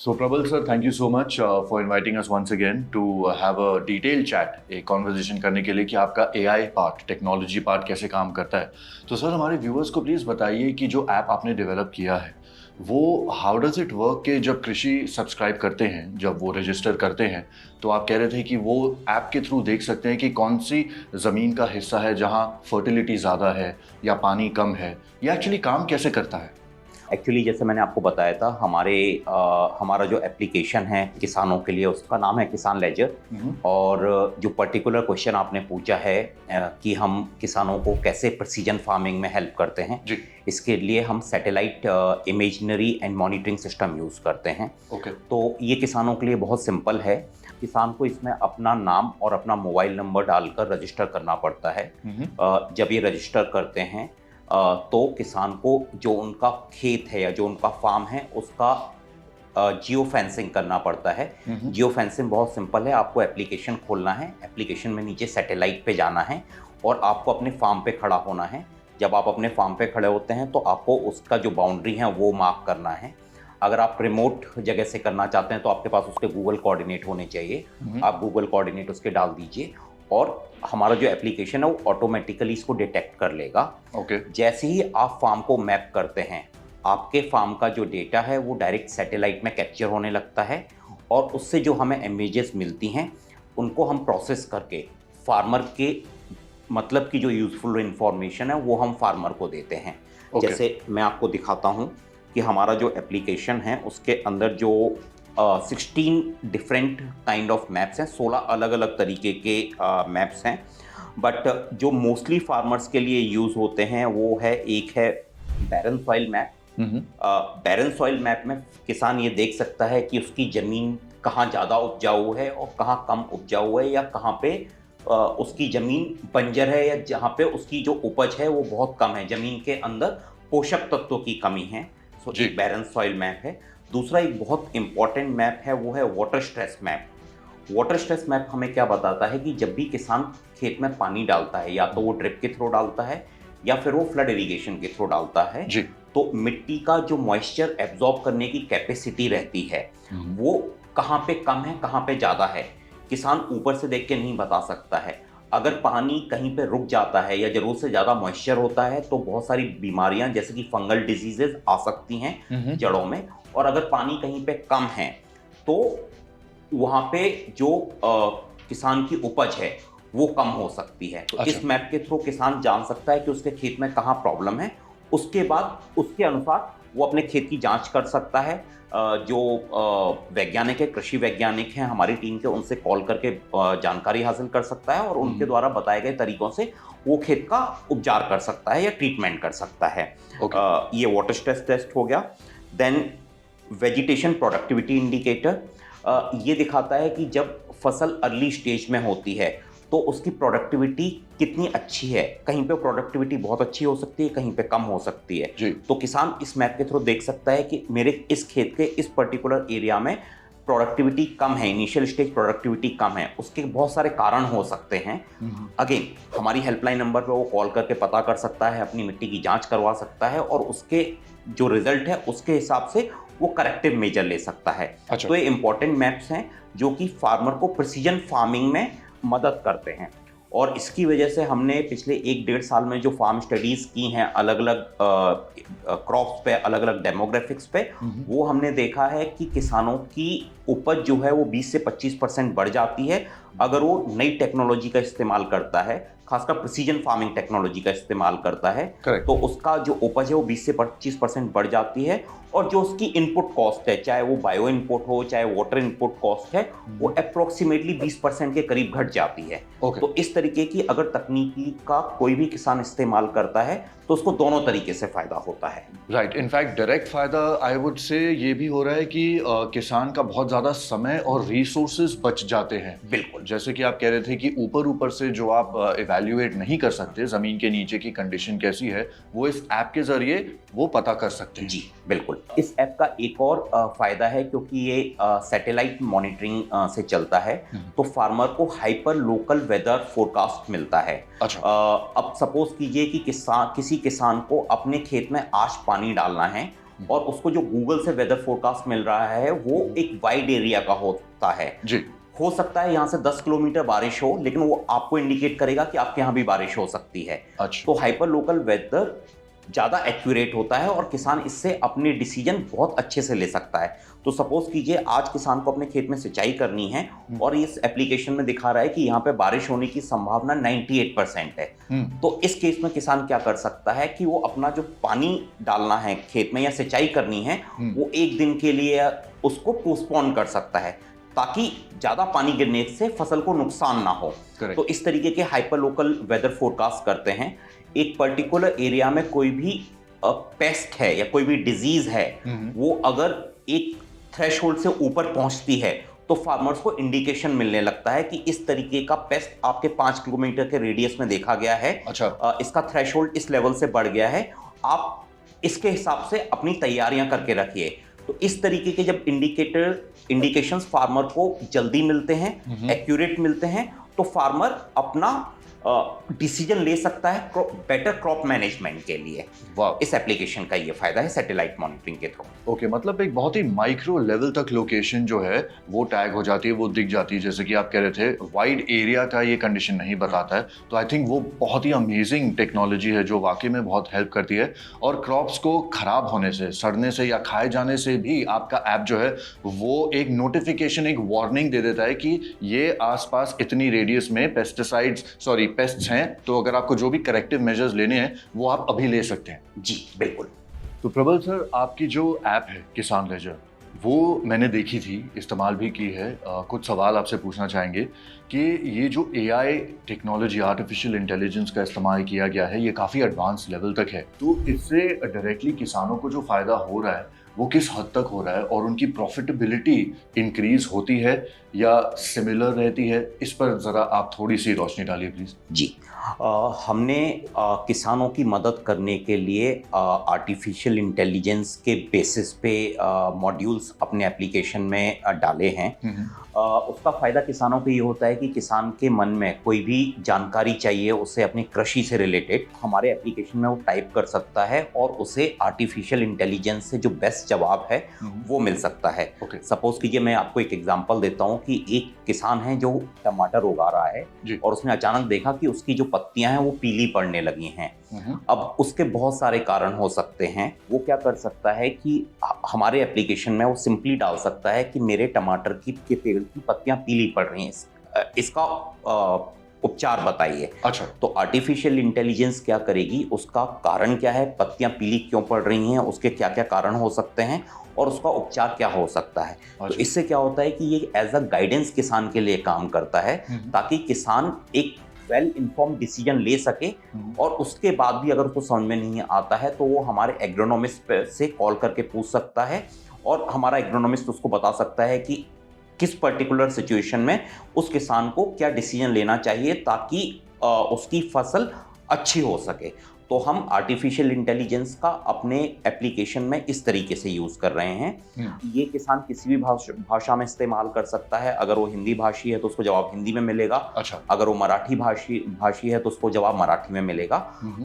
So, Prabal sir, thank you so much for inviting us once again to have a detailed chat, एक conversation करने के लिए कि आपका AI पार्ट, टेक्नोलॉजी पार्ट कैसे काम करता है। तो सर हमारे व्यूअर्स को प्लीज़ बताइए कि जो ऐप आपने डेवलप किया है वो हाउ डज इट वर्क के जब कृषि सब्सक्राइब करते हैं, जब वो रजिस्टर करते हैं, तो आप कह रहे थे कि वो ऐप के थ्रू देख सकते हैं कि कौन सी ज़मीन का हिस्सा है जहाँ फर्टिलिटी ज़्यादा है या पानी कम है, ये एक्चुअली काम कैसे करता है? एक्चुअली जैसे मैंने आपको बताया था हमारा जो एप्लीकेशन है किसानों के लिए उसका नाम है किसान लेजर। और जो पर्टिकुलर क्वेश्चन आपने पूछा है कि हम किसानों को कैसे प्रिसीजन फार्मिंग में हेल्प करते हैं जी। इसके लिए हम satellite imaginary and monitoring system use करते हैं। ओके। तो ये किसानों के लिए बहुत सिंपल है। किसान को इसमें अपना नाम और अपना मोबाइल नंबर डालकर रजिस्टर करना पड़ता है। जब ये रजिस्टर करते हैं तो किसान को जो उनका खेत है या जो उनका फार्म है उसका जियो फेंसिंग करना पड़ता है। जियो फेंसिंग बहुत सिंपल है। आपको एप्लीकेशन खोलना है, एप्लीकेशन में नीचे सैटेलाइट पे जाना है और आपको अपने फार्म पे खड़ा होना है। जब आप अपने फार्म पे खड़े होते हैं तो आपको उसका जो बाउंड्री है वो मार्क करना है। अगर आप रिमोट जगह से करना चाहते हैं तो आपके पास उसके गूगल कोऑर्डिनेट होने चाहिए। आप गूगल कोऑर्डिनेट उसके डाल दीजिए और हमारा जो एप्लीकेशन है वो ऑटोमेटिकली इसको डिटेक्ट कर लेगा। ओके। जैसे ही आप फार्म को मैप करते हैं आपके फार्म का जो डेटा है वो डायरेक्ट सैटेलाइट में कैप्चर होने लगता है और उससे जो हमें इमेजेस मिलती हैं उनको हम प्रोसेस करके फार्मर के मतलब की जो यूज़फुल इंफॉर्मेशन है वो हम फार्मर को देते हैं। जैसे मैं आपको दिखाता हूँ कि हमारा जो एप्लीकेशन है उसके अंदर जो 16 डिफरेंट काइंड ऑफ मैप्स हैं, 16 अलग अलग तरीके के मैप्स हैं। बट जो मोस्टली फार्मर्स के लिए यूज़ होते हैं वो है एक है बैरन सॉइल मैप। बैरन सॉइल मैप में किसान ये देख सकता है कि उसकी ज़मीन कहाँ ज़्यादा उपजाऊ है और कहाँ कम उपजाऊ है या कहाँ पे उसकी ज़मीन बंजर है या जहाँ पे उसकी जो उपज है वो बहुत कम है, ज़मीन के अंदर पोषक तत्वों की कमी है। सो एक बैरन सॉइल मैप है। दूसरा एक बहुत इंपॉर्टेंट मैप है वो है water stress map. Water stress map हमें क्या बताता है कि जब भी किसान खेत में पानी डालता है या तो वो ड्रिप के थ्रू डालता है या फिर वो फ्लड इरिगेशन के थ्रू डालता है जी। तो मिट्टी का जो मॉइस्चर एब्जॉर्ब करने की कैपेसिटी रहती है वो कहाँ पे कम है कहाँ पे ज़्यादा है किसान ऊपर से देख के नहीं बता सकता है। अगर पानी कहीं पे रुक जाता है या ज़रूरत से ज़्यादा मॉइस्चर होता है तो बहुत सारी बीमारियां जैसे कि फंगल डिजीजेज आ सकती हैं जड़ों में। और अगर पानी कहीं पे कम है तो वहाँ पे जो किसान की उपज है वो कम हो सकती है। तो इस मैप के थ्रू किसान जान सकता है कि उसके खेत में कहाँ प्रॉब्लम है। उसके बाद उसके अनुसार वो अपने खेत की जांच कर सकता है। जो वैज्ञानिक है, कृषि वैज्ञानिक हैं हमारी टीम के, उनसे कॉल करके जानकारी हासिल कर सकता है और उनके द्वारा बताए गए तरीकों से वो खेत का उपचार कर सकता है या ट्रीटमेंट कर सकता है। ये वाटर स्ट्रेस टेस्ट हो गया। देन वेजिटेशन प्रोडक्टिविटी इंडिकेटर ये दिखाता है कि जब फसल अर्ली स्टेज में होती है तो उसकी प्रोडक्टिविटी कितनी अच्छी है। कहीं पे प्रोडक्टिविटी बहुत अच्छी हो सकती है, कहीं पे कम हो सकती है जी। तो किसान इस मैप के थ्रू देख सकता है कि मेरे इस खेत के इस पर्टिकुलर एरिया में प्रोडक्टिविटी कम है, इनिशियल स्टेज प्रोडक्टिविटी कम है। उसके बहुत सारे कारण हो सकते हैं। अगेन हमारी हेल्पलाइन नंबर पे वो कॉल करके पता कर सकता है, अपनी मिट्टी की जांच करवा सकता है और उसके जो रिजल्ट है उसके हिसाब से वो करेक्टिव मेजर ले सकता है। तो ये इंपॉर्टेंट मैप्स हैं जो कि फार्मर को प्रिसीजन फार्मिंग में मदद करते हैं। और इसकी वजह से हमने पिछले 1-1.5 साल में जो फार्म स्टडीज़ की हैं अलग अलग क्रॉप्स पे, अलग अलग डेमोग्राफिक्स पे, वो हमने देखा है कि किसानों की उपज जो है वो 20 से 25% बढ़ जाती है अगर वो नई टेक्नोलॉजी का इस्तेमाल करता है, खासकर प्रिसीजन फार्मिंग टेक्नोलॉजी का इस्तेमाल करता है। तो उसका जो उपज है वो 20 से 25% बढ़ जाती है और जो उसकी इनपुट कॉस्ट है, चाहे वो बायो इनपुट हो चाहे वाटर इनपुट कॉस्ट है, वो अप्रोक्सीमेटली 20% के करीब घट जाती है। तो इस तरीके की अगर तकनीकी का कोई भी किसान इस्तेमाल करता है तो उसको दोनों तरीके से फायदा होता है। राइट। इनफैक्ट डायरेक्ट फायदा आई वुड से ये भी हो रहा है कि किसान का बहुत ज्यादा समय और रिसोर्सेज बच जाते हैं। बिल्कुल। जैसे कि आप कह रहे थे कि ऊपर से जो आप इवैल्यूएट नहीं कर सकते जमीन के नीचे की कंडीशन कैसी है, वो इस ऐप के जरिए वो पता कर सकते हैं। जी बिल्कुल। इस ऐप का एक और फायदा है क्योंकि ये सैटेलाइट मॉनिटरिंग से चलता है तो फार्मर को हाइपर लोकल वेदर फोरकास्ट मिलता है। अब सपोज कीजिए कि किसी किसान को अपने खेत में आज पानी डालना है और उसको जो गूगल से वेदर फोरकास्ट मिल रहा है वो एक वाइड एरिया का होता है जी। हो सकता है यहाँ से 10 किलोमीटर बारिश हो, लेकिन वो आपको इंडिकेट करेगा कि आपके यहाँ भी बारिश हो सकती है। अच्छा। तो हाइपर लोकल वेदर ज़्यादा एक्यूरेट होता है और किसान इससे अपने डिसीजन बहुत अच्छे से ले सकता है। तो सपोज कीजिए आज किसान को अपने खेत में सिंचाई करनी है और इस एप्लीकेशन में दिखा रहा है कि यहाँ पे बारिश होने की संभावना 98% है। तो इस केस में किसान क्या कर सकता है कि वो अपना जो पानी डालना है खेत में या सिंचाई करनी है वो एक दिन के लिए उसको पोस्टपोन कर सकता है ताकि ज़्यादा पानी गिरने से फसल को नुकसान ना हो। तो इस तरीके के हाइपर लोकल वेदर फोरकास्ट करते हैं। एक पर्टिकुलर एरिया में कोई भी पेस्ट है या कोई भी डिजीज है वो अगर एक थ्रेशहोल्ड से ऊपर पहुंचती है तो फार्मर्स को इंडिकेशन मिलने लगता है कि इस तरीके का पेस्ट आपके 5 किलोमीटर के रेडियस में देखा गया है। अच्छा। इसका थ्रेशहोल्ड इस लेवल से बढ़ गया है, आप इसके हिसाब से अपनी तैयारियां करके रखिए। तो इस तरीके के जब इंडिकेशंस फार्मर को जल्दी मिलते हैं, एक्यूरेट मिलते हैं, तो फार्मर अपना डिसीजन ले सकता है बेटर क्रॉप मैनेजमेंट के लिए। इस एप्लीकेशन का ये फायदा है सैटेलाइट मॉनिटरिंग के थ्रू। ओके, मतलब एक बहुत ही माइक्रो लेवल तक लोकेशन जो है वो टैग हो जाती है, वो दिख जाती है। जैसे कि आप कह रहे थे वाइड एरिया का ये कंडीशन नहीं बताता है, तो आई थिंक वो बहुत ही अमेजिंग टेक्नोलॉजी है जो वाकई में बहुत हेल्प करती है। और क्रॉप्स को खराब होने से, सड़ने से या खाए जाने से भी आपका ऐप जो है वो एक नोटिफिकेशन, एक वार्निंग दे देता है कि ये आसपास इतनी रेडियस में पेस्ट्स हैं, तो अगर आपको जो भी करेक्टिव मेजर्स लेने हैं वो आप अभी ले सकते हैं। जी बिल्कुल। तो प्रबल सर, आपकी जो ऐप है किसान लेजर, वो मैंने देखी थी, इस्तेमाल भी की है। कुछ सवाल आपसे पूछना चाहेंगे कि ये जो AI टेक्नोलॉजी, आर्टिफिशियल इंटेलिजेंस का इस्तेमाल किया गया है, ये काफ़ी एडवांस लेवल तक है, तो इससे डायरेक्टली किसानों को जो फ़ायदा हो रहा है वो किस हद तक हो रहा है और उनकी प्रॉफिटेबिलिटी इंक्रीज होती है या सिमिलर रहती है? इस पर ज़रा आप थोड़ी सी रोशनी डालिए प्लीज़। जी, हमने किसानों की मदद करने के लिए आर्टिफिशियल इंटेलिजेंस के बेसिस पे मॉड्यूल्स अपने एप्लीकेशन में डाले हैं। उसका फ़ायदा किसानों को ये होता है कि किसान के मन में कोई भी जानकारी चाहिए उसे अपनी कृषि से रिलेटेड, हमारे एप्लीकेशन में वो टाइप कर सकता है और उसे आर्टिफिशियल इंटेलिजेंस से जो बेस्ट जवाब है वो मिल सकता है। सपोज कीजिए मैं आपको एक एग्जांपल देता हूँ कि एक किसान है जो टमाटर उगा रहा है और उसने अचानक देखा कि उसकी जो पत्तियां हैं वो पीली पड़ने लगी हैं। अब उसके बहुत सारे कारण हो सकते हैं। वो क्या कर सकता है कि हमारे एप्लीकेशन में वो सिंपली डाल सकता है कि मेरे टमाटर के पेड़ की पत्तियां पीली पड़ रही हैं, इसका उपचार बताइए। अच्छा। तो आर्टिफिशियल इंटेलिजेंस क्या करेगी, उसका कारण क्या है, पत्तियां पीली क्यों पड़ रही हैं, उसके क्या क्या कारण हो सकते हैं और उसका उपचार क्या हो सकता है। तो इससे क्या होता है कि ये एज अ गाइडेंस किसान के लिए काम करता है ताकि किसान एक वेल इन्फॉर्म डिसीजन ले सके और उसके बाद भी अगर उसको समझ में नहीं आता है तो वो हमारे एग्रोनॉमिस्ट से कॉल करके पूछ सकता है और हमारा एग्रोनॉमिस्ट उसको बता सकता है कि किस पर्टिकुलर सिचुएशन में उस किसान को क्या डिसीजन लेना चाहिए ताकि उसकी फसल अच्छी हो सके। तो हम आर्टिफिशियल इंटेलिजेंस का अपने एप्लीकेशन में इस तरीके से यूज़ कर रहे हैं। ये किसान किसी भी भाषा में इस्तेमाल कर सकता है। अगर वो हिंदी भाषी है तो उसको जवाब हिंदी में मिलेगा। अच्छा। अगर वो मराठी भाषी है तो उसको जवाब मराठी में मिलेगा।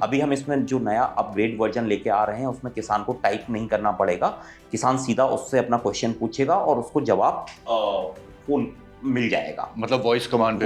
अभी हम इसमें जो नया अपग्रेड वर्जन लेके आ रहे हैं उसमें किसान को टाइप नहीं करना पड़ेगा, किसान सीधा उससे अपना क्वेश्चन पूछेगा और उसको जवाब फोन मिल जाएगा। मतलब वॉइस कमांड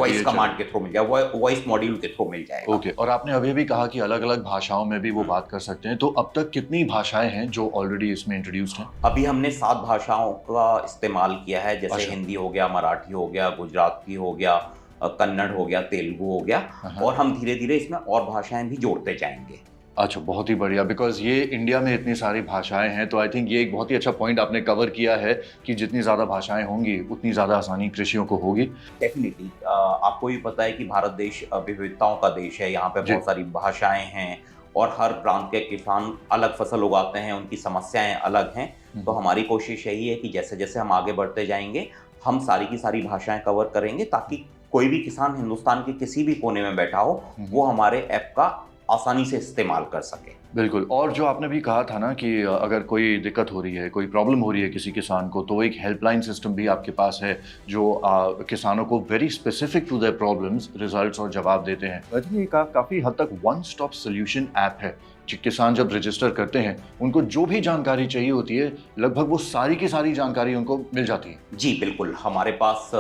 के थ्रू मिल जाएगा, वॉइस मॉड्यूल के थ्रू मिल जाएगा। ओके। और आपने अभी भी कहा कि अलग अलग भाषाओं में भी वो बात कर सकते हैं, तो अब तक कितनी भाषाएं हैं जो ऑलरेडी इसमें इंट्रोड्यूस्ड हैं? अभी हमने 7 भाषाओं का इस्तेमाल किया है, जैसे हिंदी हो गया, मराठी हो गया, गुजराती हो गया, कन्नड़ हो गया, तेलुगु हो गया, और हम धीरे धीरे इसमें और भाषाएं भी जोड़ते जाएंगे। अच्छा, बहुत ही बढ़िया। बिकॉज ये इंडिया में इतनी सारी भाषाएं हैं, तो आई थिंक ये एक बहुत ही अच्छा पॉइंट आपने कवर किया है कि जितनी ज़्यादा भाषाएं होंगी उतनी ज़्यादा आसानी कृषियों को होगी। डेफिनेटली। आपको भी पता है कि भारत देश विविधताओं का देश है, यहाँ पे बहुत सारी भाषाएं हैं और हर प्रांत के किसान अलग फसल उगाते हैं, उनकी समस्याएं अलग हैं। तो हमारी कोशिश यही है कि जैसे जैसे हम आगे बढ़ते जाएंगे हम सारी की सारी भाषाएं कवर करेंगे ताकि कोई भी किसान हिंदुस्तान के किसी भी कोने में बैठा हो वो हमारे ऐप का आसानी से इस्तेमाल कर सके। बिल्कुल। और जो आपने भी कहा था ना कि अगर कोई दिक्कत हो रही है, कोई प्रॉब्लम हो रही है किसी किसान को, तो एक हेल्पलाइन सिस्टम भी आपके पास है जो किसानों को very specific to their problems results और जवाब देते हैं। आई थिंक ये काफ़ी हद तक वन स्टॉप सोल्यूशन ऐप है। किसान जब रजिस्टर करते हैं, उनको जो भी जानकारी चाहिए होती है, लगभग वो सारी की सारी जानकारी उनको मिल जाती है। जी बिल्कुल, हमारे पास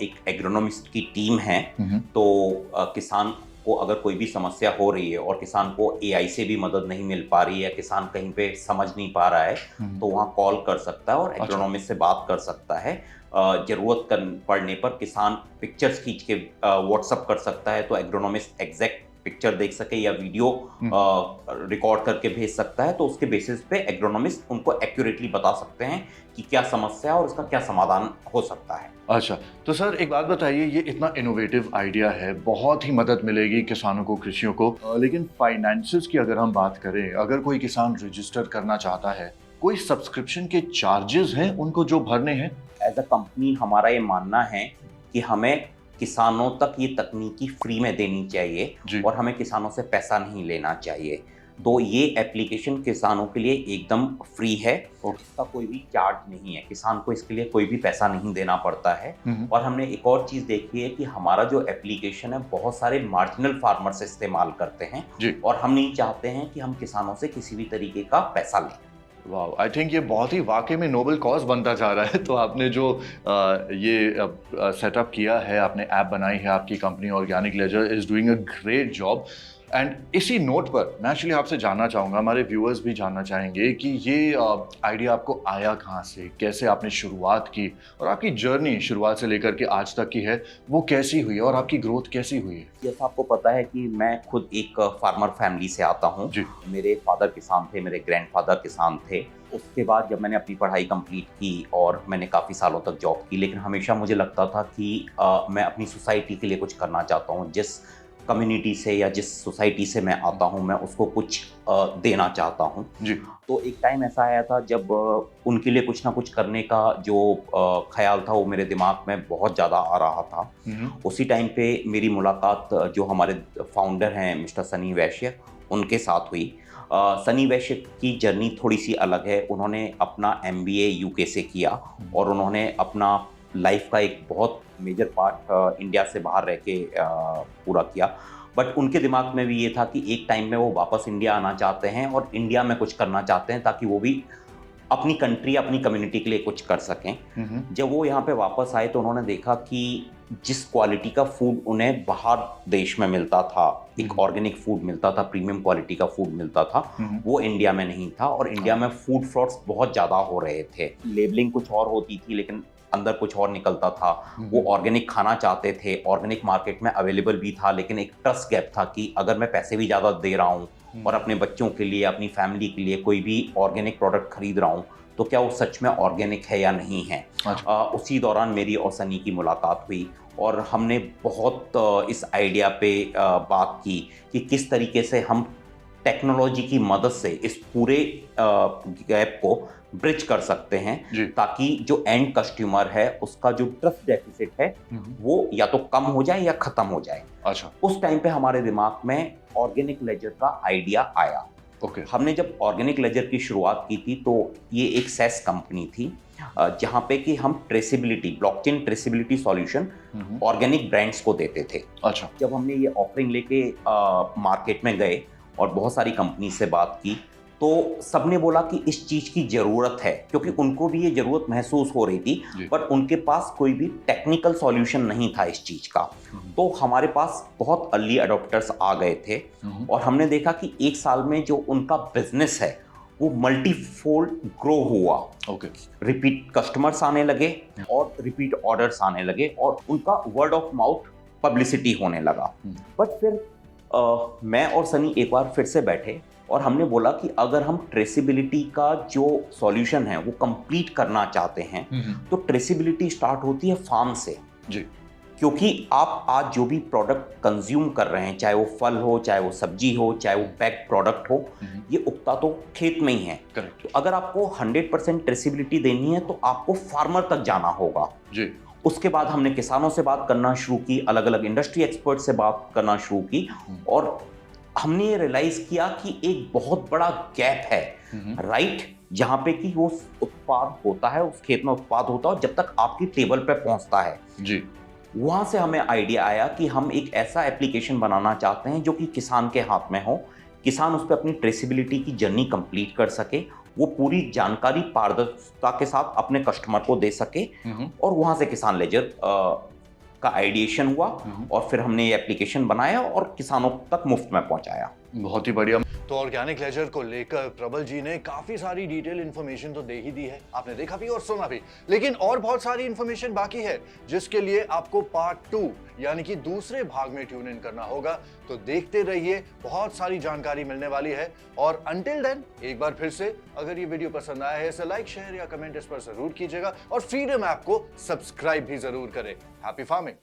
एक एग्रोनॉमिस्ट की टीम है। तो किसान को अगर कोई भी समस्या हो रही है और किसान को एआई से भी मदद नहीं मिल पा रही है, किसान कहीं पे समझ नहीं पा रहा है, तो वहाँ कॉल कर सकता है और एग्रोनॉमिस्ट से बात कर सकता है। जरूरत पड़ने पर किसान पिक्चर्स खींच के व्हाट्सअप कर सकता है, तो एग्रोनॉमिस्ट एग्जैक्ट पिक्चर देख सके या वीडियो रिकॉर्ड करके भेज सकता है, तो उसके बेसिस पे एग्रोनॉमिस्ट उनको एक्यूरेटली बता सकते हैं कि क्या समस्या है और उसका क्या समाधान हो सकता है। अच्छा, तो सर एक बात बताइए, ये इतना इनोवेटिव आइडिया है, बहुत ही मदद मिलेगी किसानों को, कृषियों को, लेकिन फाइनेंसेस की अगर हम बात करें, अगर कोई किसान रजिस्टर करना चाहता है, कोई सब्सक्रिप्शन के चार्जेस हैं उनको जो भरने हैं? एज अ कंपनी हमारा ये मानना है कि हमें किसानों तक ये तकनीकी फ्री में देनी चाहिए और हमें किसानों से पैसा नहीं लेना चाहिए। तो ये एप्लीकेशन किसानों के लिए एकदम फ्री है और इसका कोई भी चार्ज नहीं है, किसान को इसके लिए कोई भी पैसा नहीं देना पड़ता है। और हमने एक और चीज़ देखी है कि हमारा जो एप्लीकेशन है बहुत सारे मार्जिनल फार्मर्स इस्तेमाल करते हैं और हम नहीं चाहते हैं कि हम किसानों से किसी भी तरीके का पैसा लें। वाह, आई थिंक ये बहुत ही वाकई में नोबल कॉज बनता जा रहा है। तो आपने जो ये सेटअप किया है, आपने ऐप बनाई है, आपकी company organic ledger is doing a great job. And इसी नोट पर मैं एक्चुअली आपसे जानना चाहूँगा, हमारे व्यूअर्स भी जानना चाहेंगे कि ये आइडिया आपको आया कहाँ से, कैसे आपने शुरुआत की और आपकी जर्नी शुरुआत से लेकर के आज तक की है वो कैसी हुई है और आपकी ग्रोथ कैसी हुई है? जैसा आपको पता है कि मैं खुद एक फार्मर फैमिली से आता हूँ। मेरे फादर किसान थे, मेरे ग्रैंडफादर किसान थे। उसके बाद जब मैंने अपनी पढ़ाई कंप्लीट की और मैंने काफ़ी सालों तक जॉब की, लेकिन हमेशा मुझे लगता था कि मैं अपनी सोसाइटी के लिए कुछ करना चाहता हूँ। जिस कम्युनिटी से या जिस सोसाइटी से मैं आता हूँ, मैं उसको कुछ देना चाहता हूँ। तो एक टाइम ऐसा आया था जब उनके लिए कुछ ना कुछ करने का जो ख्याल था वो मेरे दिमाग में बहुत ज़्यादा आ रहा था। उसी टाइम पे मेरी मुलाकात जो हमारे फाउंडर हैं मिस्टर सनी वैश्य, उनके साथ हुई। सनी वैश्य की जर्नी थोड़ी सी अलग है। उन्होंने अपना MBA UK से किया और उन्होंने अपना लाइफ का एक बहुत मेजर पार्ट इंडिया से बाहर रह के पूरा किया। बट उनके दिमाग में भी ये था कि एक टाइम में वो वापस इंडिया आना चाहते हैं और इंडिया में कुछ करना चाहते हैं ताकि वो भी अपनी कंट्री, अपनी कम्युनिटी के लिए कुछ कर सकें। जब वो यहाँ पे वापस आए तो उन्होंने देखा कि जिस क्वालिटी का फूड उन्हें बाहर देश में मिलता था, एक ऑर्गेनिक फूड मिलता था, प्रीमियम क्वालिटी का फूड मिलता था, वो इंडिया में नहीं था। और इंडिया में फूड फ्रॉड्स बहुत ज़्यादा हो रहे थे। लेबलिंग कुछ और होती थी लेकिन अंदर कुछ और निकलता था। वो ऑर्गेनिक खाना चाहते थे, ऑर्गेनिक मार्केट में अवेलेबल भी था, लेकिन एक ट्रस्ट गैप था कि अगर मैं पैसे भी ज़्यादा दे रहा हूँ और अपने बच्चों के लिए, अपनी फैमिली के लिए कोई भी ऑर्गेनिक प्रोडक्ट खरीद रहा हूँ, तो क्या वो सच में ऑर्गेनिक है या नहीं है। उसी दौरान मेरी और सनी की मुलाकात हुई और हमने बहुत इस आइडिया पे बात की कि किस तरीके से हम टेक्नोलॉजी की मदद से इस पूरे गैप को ब्रिज कर सकते हैं ताकि जो एंड कस्टमर है उसका जो ट्रस्ट डेफिसिट है वो या तो कम हो जाए या खत्म हो जाए। अच्छा, उस टाइम पे हमारे दिमाग में ऑर्गेनिक लेजर का आइडिया आया। हमने जब ऑर्गेनिक लेजर की शुरुआत की थी तो ये एक सेस कंपनी थी जहाँ पे कि हम traceability, blockchain traceability solution organic brands को देते थे। अच्छा, जब हमने ये ऑफरिंग लेके मार्केट में गए और बहुत सारी कंपनी से बात की तो सबने बोला कि इस चीज़ की ज़रूरत है, क्योंकि उनको भी ये ज़रूरत महसूस हो रही थी बट उनके पास कोई भी टेक्निकल सॉल्यूशन नहीं था इस चीज़ का। तो हमारे पास बहुत अर्ली अडॉप्टर्स आ गए थे और हमने देखा कि एक साल में जो उनका बिजनेस है वो मल्टीफोल्ड ग्रो हुआ। रिपीट कस्टमर्स आने लगे और रिपीट ऑर्डर्स आने लगे और उनका वर्ड ऑफ माउथ पब्लिसिटी होने लगा। बट फिर मैं और सनी एक बार फिर से बैठे और हमने बोला कि अगर हम ट्रेसिबिलिटी का जो सॉल्यूशन है वो कंप्लीट करना चाहते हैं तो ट्रेसिबिलिटी स्टार्ट होती है फार्म से। क्योंकि आप आज जो भी प्रोडक्ट कंज्यूम कर रहे हैं, चाहे वो फल हो, चाहे वो सब्जी हो, चाहे वो पैक प्रोडक्ट हो, ये उगता तो खेत में ही है। तो अगर आपको 100% ट्रेसिबिलिटी देनी है तो आपको फार्मर तक जाना होगा। उसके बाद हमने किसानों से बात करना शुरू की, अलग अलग इंडस्ट्री एक्सपर्ट से बात करना शुरू की और हमने ये रियलाइज किया कि एक बहुत बड़ा गैप है, राइट, जहां पे कि वो उत्पाद होता है, उस खेत में उत्पाद होता है, जब तक आपकी टेबल पे पहुंचता है जी। वहां से हमें आइडिया आया कि हम एक ऐसा एप्लीकेशन बनाना चाहते हैं जो कि किसान के हाथ में हो, किसान उस पर अपनी ट्रेसिबिलिटी की जर्नी कंप्लीट कर सके, वो पूरी जानकारी पारदर्शिता के साथ अपने कस्टमर को दे सके, और वहां से किसान लेजर का आइडिएशन हुआ, और फिर हमने ये एप्लीकेशन बनाया और किसानों तक मुफ्त में पहुंचाया। बहुत ही बढ़िया। तो ऑर्गेनिक लेजर को लेकर प्रबल जी ने काफी सारी डिटेल इन्फॉर्मेशन तो दे ही दी है, आपने देखा भी और सुना भी, लेकिन और बहुत सारी इन्फॉर्मेशन बाकी है जिसके लिए आपको पार्ट 2 यानी कि दूसरे भाग में ट्यून इन करना होगा। तो देखते रहिए, बहुत सारी जानकारी मिलने वाली है। और अंटिल देन एक बार फिर से अगर ये वीडियो पसंद आया है इसे लाइक, शेयर या कमेंट इस पर जरूर कीजिएगा, और फ्रीडम ऐप को सब्सक्राइब भी जरूर करें। Happy farming.